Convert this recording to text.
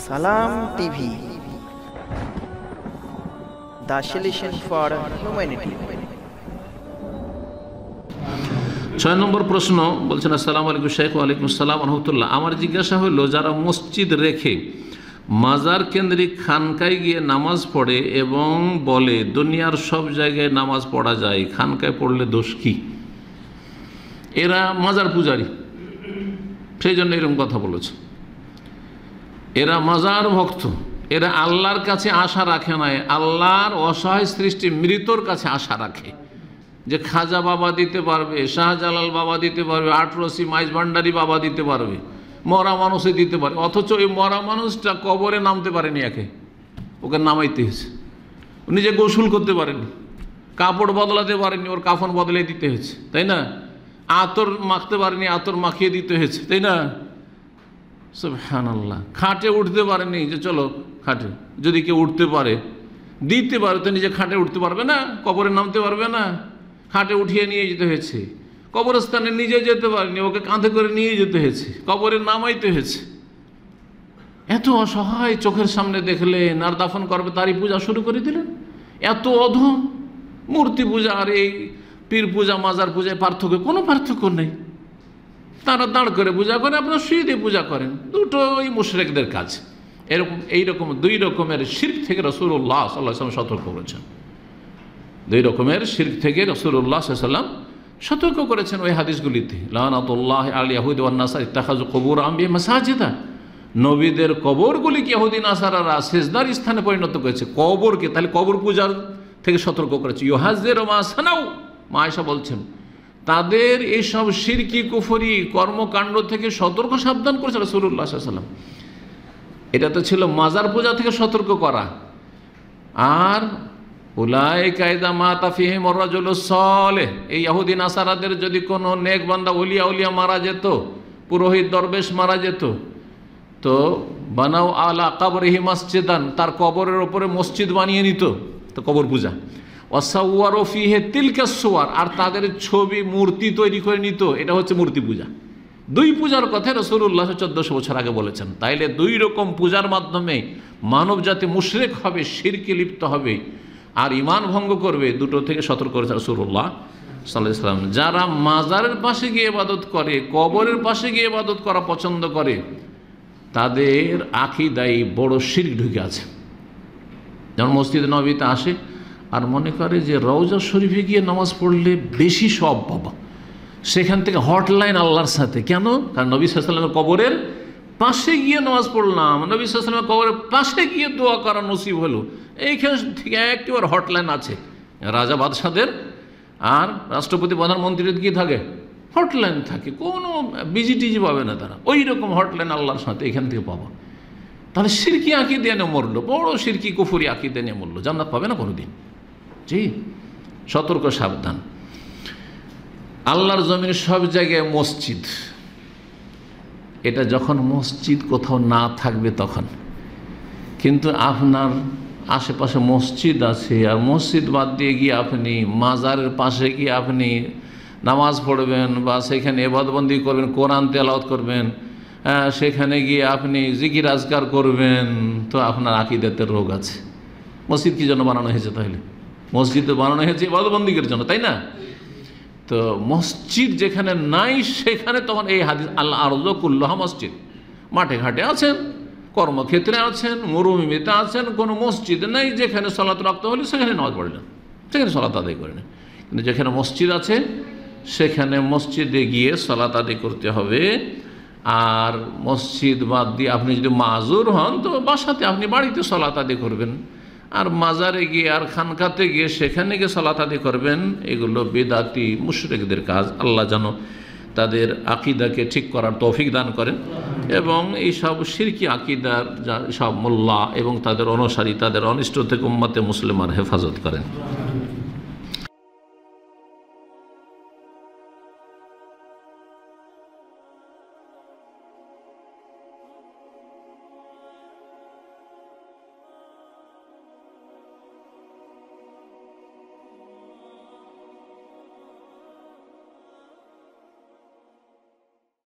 সালাম TV, the solution for humanity। 6 নম্বর প্রশ্ন বলছেন, আসসালামু আলাইকুম শেখ। ওয়ালাইকুম আসসালাম রহমতুল্লাহ। আমার জিজ্ঞাসা হলো, যারা মসজিদ রেখে মাজার কেন্দ্রিক খানকায় গিয়ে নামাজ পড়ে এবং বলে দুনিয়ার সব জায়গায় নামাজ পড়া যায়, খানকায় পড়লে দোষ কি? এরা মাজার পূজারী, সেই জন্য এরকম কথা বলেছে। এরা মাজার ভক্ত, এরা আল্লাহর কাছে আশা রাখে নাই, আল্লাহর অসহায় সৃষ্টি মৃতর কাছে আশা রাখে যে খাজা বাবা দিতে পারবে, শাহজালাল বাবা দিতে পারবে, আটরসি মাইজ ভান্ডারি বাবা দিতে পারবে, মরা মানুষে দিতে পারে। অথচ ওই মরা মানুষটা কবরে নামতে পারেনি, ওকে নামাইতে হয়েছে। নিজে গোসল করতে পারেনি, কাপড় বদলাতে পারেনি, ওর কাফন বদলে দিতে হয়েছে, তাই না? আতর মাখতে পারেনি, আতর মাখিয়ে দিতে হয়েছে, তাই না? সুবহানাল্লাহ। খাটে উঠতে পারেনি, যে চলো খাটে, যদি কেউ উঠতে পারে দিতে পারে, তো নিজে খাটে উঠতে পারবে না, কবরে নামতে পারবে না, খাটে উঠিয়ে নিয়ে যেতে হয়েছে। কবরস্থানে নিজে যেতে পারেনি, ওকে কাঁধে করে নিয়ে যেতে হয়েছে, কবরে নামাইতে হয়েছে। এত অসহায়, চোখের সামনে দেখলেন আর দাফন করবে, তারই পূজা শুরু করে দিলেন। এত অধম। মূর্তি পূজা আর এই পীর পূজা, মাজার পূজায় পার্থক্য, কোনো পার্থক্য নেই। তারা দাঁড় করে পূজা করে, আপনারা শুয়ে দিয়ে পূজা করেন, দুটোই মুশরিকদের কাজ। এইরকম 2 রকমের শিরক থেকে রাসূলুল্লাহ সাল্লাল্লাহু আলাইহি ওয়াসাল্লাম সতর্ক করেছেন। 2 রকমের শিরক থেকে রাসূলুল্লাহ সাল্লাল্লাহু আলাইহি ওয়াসাল্লাম সতর্ক করেছেন ওই হাদিসগুলিতে। লানাতুল্লাহি আল ইয়াহুদি ওয়ান নাসারা ইত্তাখাযু কুবুর আম্বিয়া মাসাজিদা। নবীদের কবরগুলিকে ইহুদি নাসারারা সিজদার স্থানে পরিণত করেছে, কবরকে। তাহলে কবর পূজার থেকে সতর্ক করেছে। ইউহাযযিরু মা সানাউ, মা আয়েশা বলছেন, তাদের এইসব শিরকি কুফরি কর্মকাণ্ড থেকে সতর্ক সাবধান করেছে রাসূলুল্লাহ সাল্লাল্লাহু আলাইহি ওয়াসাল্লাম। এটা তো ছিল মাজার পূজা থেকে সতর্ক করা। আর উলাইকা ইযা মাতা ফীহিম আর-রাজুলুস সালেহ, এই ইহুদি নাসারাদের যদি কোনো নেক বান্দা ওলিয়া মারা যেত, পুরোহিত দরবেশ মারা যেত, তো বানাও আলা কবরিহি মসজিদান, তার কবরের উপরে মসজিদ বানিয়ে নিত, তো কবর পূজা। ওয়াসাওয়ারু ফীহি তিলকা সুওয়ার, আর তাদের ছবি মূর্তি তৈরি করে নিত, এটা হচ্ছে মূর্তি পূজা। 2 পূজার কথা রাসূলুল্লাহ 1400 বছর আগে বলেছেন। তাইলে 2 রকম পূজার মাধ্যমে মানব জাতি মুশরিক হবে, শিরকে লিপ্ত হবে আর ঈমান ভঙ্গ করবে। দুটো থেকে সতর্ক করেছে রাসূলুল্লাহ সাল্লাল্লাহু আলাইহি ওয়াসাল্লাম। যারা মাজারের পাশে গিয়ে ইবাদত করে, কবরের পাশে গিয়ে ইবাদত করা পছন্দ করে, তাদের আকীদায় বড় শিরক ঢুকে আছে। যেমন মসজিদ নববীতে আসে আর মনে করে যে রওজা শরীফে গিয়ে নামাজ পড়লে বেশি সওয়াব পাবো, সেখান থেকে হটলাইন আল্লাহর সাথে। কেন? কারণ নবী সাল্লাল্লাহু আলাইহি ওয়াসাল্লামের কবরের পাশে গিয়ে নামাজ পড়লাম, নবী সাল্লাল্লাহু আলাইহি ওয়াসাল্লামের কবরের পাশে গিয়ে দোয়া করা নসিব হলো। এইখান থেকে একেবারে হটলাইন আছে। রাজা বাদশাদের আর রাষ্ট্রপতি প্রধানমন্ত্রীর কি থাকে? হটলাইন থাকে, কোনো বিজিটিজি পাবে না তারা। ওই রকম হটলাইন আল্লাহর সাথে এখান থেকে পাবো। তাহলে শিরকি আকীদা নিয়ে মরলো, বড় শিরকি কুফরি আকীদা নিয়ে মরলো, জান্নাত পাবে না কোনোদিন। জি, সতর্ক সাবধান। আল্লাহর জমিনে সব জায়গায় মসজিদ, এটা যখন মসজিদ কোথাও না থাকবে তখন। কিন্তু আপনার আশেপাশে মসজিদ আছে, আর মসজিদ বাদ দিয়ে গিয়ে আপনি মাজারের পাশে গিয়ে আপনি নামাজ পড়বেন বা সেখানে ইবাদতবন্দি করবেন, কোরআন তেলাওয়াত করবেন, সেখানে গিয়ে আপনি জিকির আজকার করবেন, তো আপনার আকীদাতে রোগ আছে। মসজিদ কি জন্য বানানো হয়েছে? তাহলে মসজিদ তো বানানো হয়েছে ইবাদতবন্দির জন্য, তাই না? তো মসজিদ যেখানে নাই সেখানে তখন এই হাদিস, আল্লাহ আরযু কুল্লুহা মসজিদ। মাঠে ঘাটে আছেন, কর্মক্ষেত্রে আছেন, মরুভূমিতে আছেন, কোনো মসজিদ নেই, যেখানে সালাত রাখতে হলে সেখানে নামাজ পড়লেন, সেখানে সালাত আদায় করেন। কিন্তু যেখানে মসজিদ আছে সেখানে মসজিদে গিয়ে সালাত আদায় করতে হবে। আর মসজিদ বাদ দিয়ে আপনি যদি মাজুর হন, তো বাসাতে আপনি বাড়িতে সালাত আদায় করবেন। আর মাজারে গিয়ে আর খানকাতে গিয়ে সেখানে গিয়ে সালাত আদায় করবেন, এগুলো বেদাতি মুশরিকদের কাজ। আল্লাহ যেন তাদের আকীদাকে ঠিক করার তৌফিক দান করেন এবং এই সব শিরকি আকীদার সব মোল্লা এবং তাদের অনুসারী, তাদের অনিষ্ট থেকে উম্মতে মুসলিমার হেফাজত করেন।